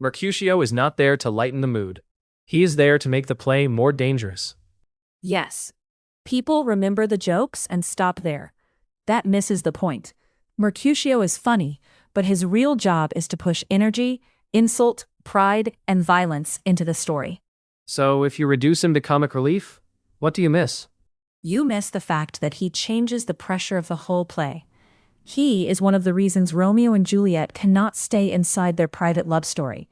Mercutio is not there to lighten the mood. He is there to make the play more dangerous. Yes. People remember the jokes and stop there. That misses the point. Mercutio is funny, but his real job is to push energy, insult, pride, and violence into the story. So if you reduce him to comic relief, what do you miss? You miss the fact that he changes the pressure of the whole play. He is one of the reasons Romeo and Juliet cannot stay inside their private love story.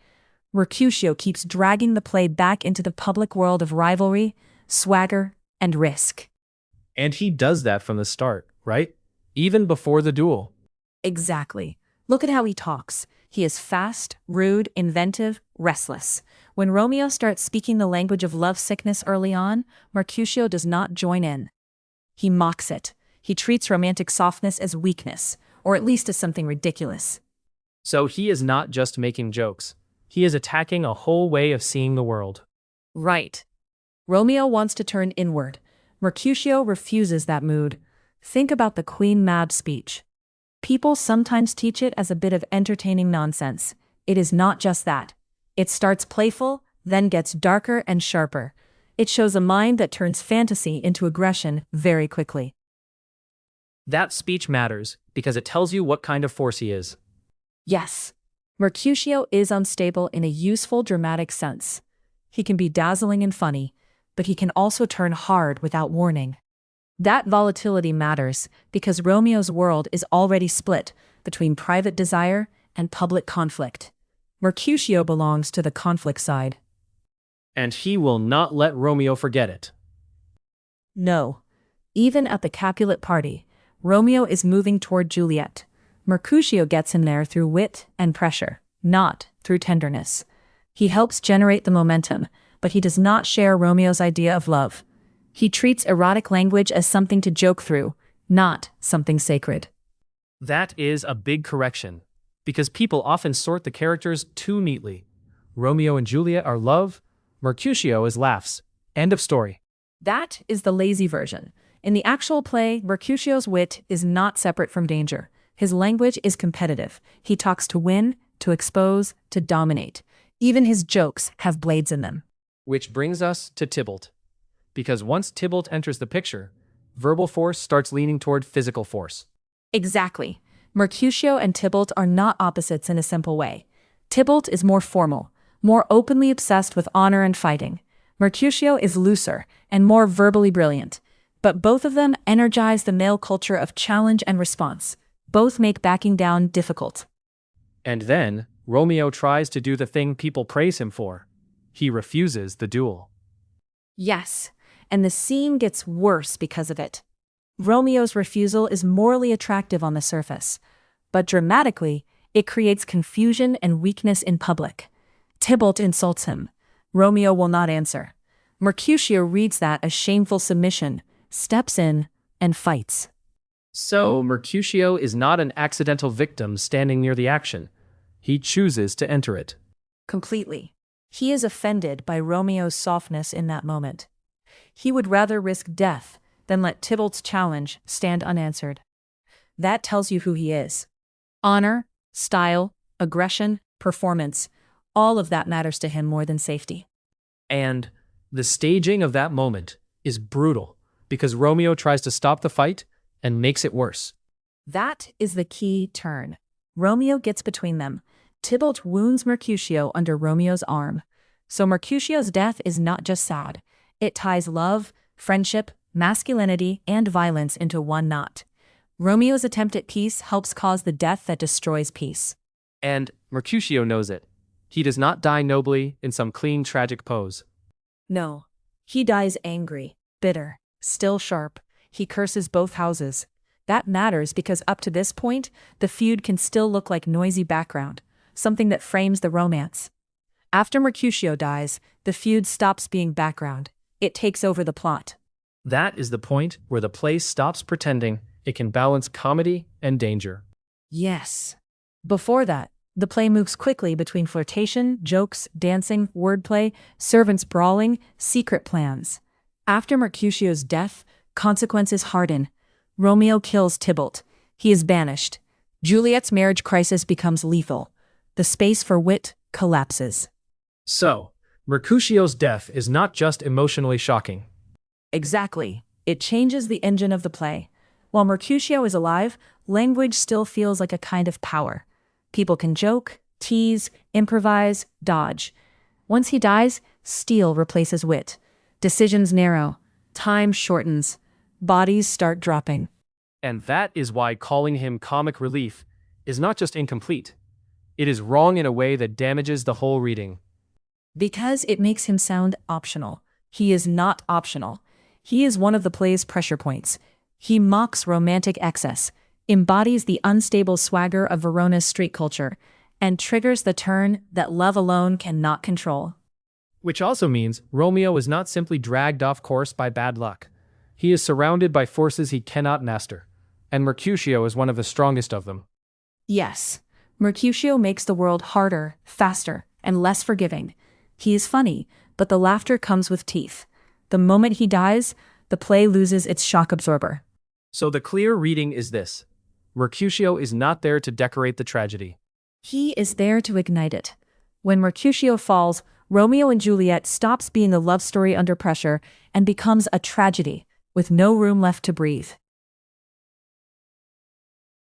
Mercutio keeps dragging the play back into the public world of rivalry, swagger, and risk. And he does that from the start, right? Even before the duel. Exactly. Look at how he talks. He is fast, rude, inventive, restless. When Romeo starts speaking the language of lovesickness early on, Mercutio does not join in. He mocks it. He treats romantic softness as weakness, or at least as something ridiculous. So he is not just making jokes. He is attacking a whole way of seeing the world. Right. Romeo wants to turn inward. Mercutio refuses that mood. Think about the Queen Mab speech. People sometimes teach it as a bit of entertaining nonsense. It is not just that. It starts playful, then gets darker and sharper. It shows a mind that turns fantasy into aggression very quickly. That speech matters because it tells you what kind of force he is. Yes. Mercutio is unstable in a useful dramatic sense. He can be dazzling and funny, but he can also turn hard without warning. That volatility matters because Romeo's world is already split between private desire and public conflict. Mercutio belongs to the conflict side. And he will not let Romeo forget it. No. Even at the Capulet party, Romeo is moving toward Juliet. Mercutio gets him there through wit and pressure, not through tenderness. He helps generate the momentum, but he does not share Romeo's idea of love. He treats erotic language as something to joke through, not something sacred. That is a big correction, because people often sort the characters too neatly. Romeo and Juliet are love, Mercutio is laughs. End of story. That is the lazy version. In the actual play, Mercutio's wit is not separate from danger. His language is competitive. He talks to win, to expose, to dominate. Even his jokes have blades in them. Which brings us to Tybalt. Because once Tybalt enters the picture, verbal force starts leaning toward physical force. Exactly. Mercutio and Tybalt are not opposites in a simple way. Tybalt is more formal, more openly obsessed with honor and fighting. Mercutio is looser and more verbally brilliant. But both of them energize the male culture of challenge and response. Both make backing down difficult. And then, Romeo tries to do the thing people praise him for. He refuses the duel. Yes, and the scene gets worse because of it. Romeo's refusal is morally attractive on the surface, but dramatically, it creates confusion and weakness in public. Tybalt insults him. Romeo will not answer. Mercutio reads that as shameful submission, steps in, and fights. So, Mercutio is not an accidental victim standing near the action. He chooses to enter it. Completely. He is offended by Romeo's softness in that moment. He would rather risk death than let Tybalt's challenge stand unanswered. That tells you who he is. Honor, style, aggression, performance, all of that matters to him more than safety. And the staging of that moment is brutal because Romeo tries to stop the fight and makes it worse. That is the key turn. Romeo gets between them. Tybalt wounds Mercutio under Romeo's arm. So Mercutio's death is not just sad. It ties love, friendship, masculinity, and violence into one knot. Romeo's attempt at peace helps cause the death that destroys peace. And Mercutio knows it. He does not die nobly in some clean, tragic pose. No. He dies angry, bitter, still sharp. He curses both houses. That matters because up to this point, the feud can still look like noisy background, something that frames the romance. After Mercutio dies, the feud stops being background. It takes over the plot. That is the point where the play stops pretending it can balance comedy and danger. Yes. Before that, the play moves quickly between flirtation, jokes, dancing, wordplay, servants brawling, secret plans. After Mercutio's death, consequences harden. Romeo kills Tybalt. He is banished. Juliet's marriage crisis becomes lethal. The space for wit, collapses. So, Mercutio's death is not just emotionally shocking. Exactly. It changes the engine of the play. While Mercutio is alive, language still feels like a kind of power. People can joke, tease, improvise, dodge. Once he dies, steel replaces wit. Decisions narrow. Time shortens. Bodies start dropping. And that is why calling him comic relief is not just incomplete. It is wrong in a way that damages the whole reading. Because it makes him sound optional. He is not optional. He is one of the play's pressure points. He mocks romantic excess, embodies the unstable swagger of Verona's street culture, and triggers the turn that love alone cannot control. Which also means Romeo is not simply dragged off course by bad luck. He is surrounded by forces he cannot master, and Mercutio is one of the strongest of them. Yes, Mercutio makes the world harder, faster, and less forgiving. He is funny, but the laughter comes with teeth. The moment he dies, the play loses its shock absorber. So the clear reading is this: Mercutio is not there to decorate the tragedy. He is there to ignite it. When Mercutio falls, Romeo and Juliet stops being a love story under pressure and becomes a tragedy, with no room left to breathe.